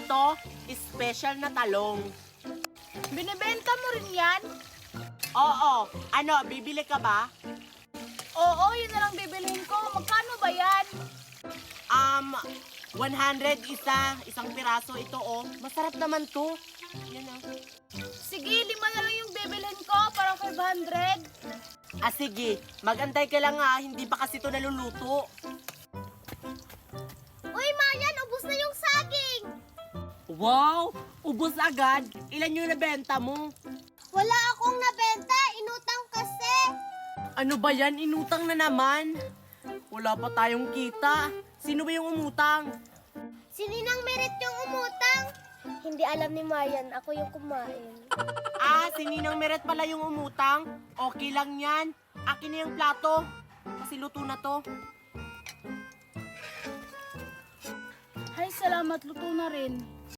to, special na talong. Binibenta mo rin yan? Oo, ano, bibili ka ba? Oo, yun na lang bibilhin ko. Magkano ba yan? 100 isang piraso ito oh. Masarap naman to. Yan oh. Sige, 5 na lang yung bibilhin ko para 500. Sige, magantay ka lang hindi pa kasi to naluluto. Uy, Mayan, ubos na yung saging. Wow, ubos agad. Ilan yung nabenta mo? Wala akong nabenta, inutang kasi. Ano ba yan? Inutang na naman. Wala pa tayong kita. Sino ba yung umutang? Si Ninang Merit yung umutang. Hindi alam ni Mayan, ako yung kumain. Si Ninang Meret pala yung umutang. Okay lang yan. Akin na yung plato. Kasi luto na to. Hay, salamat, luto na rin.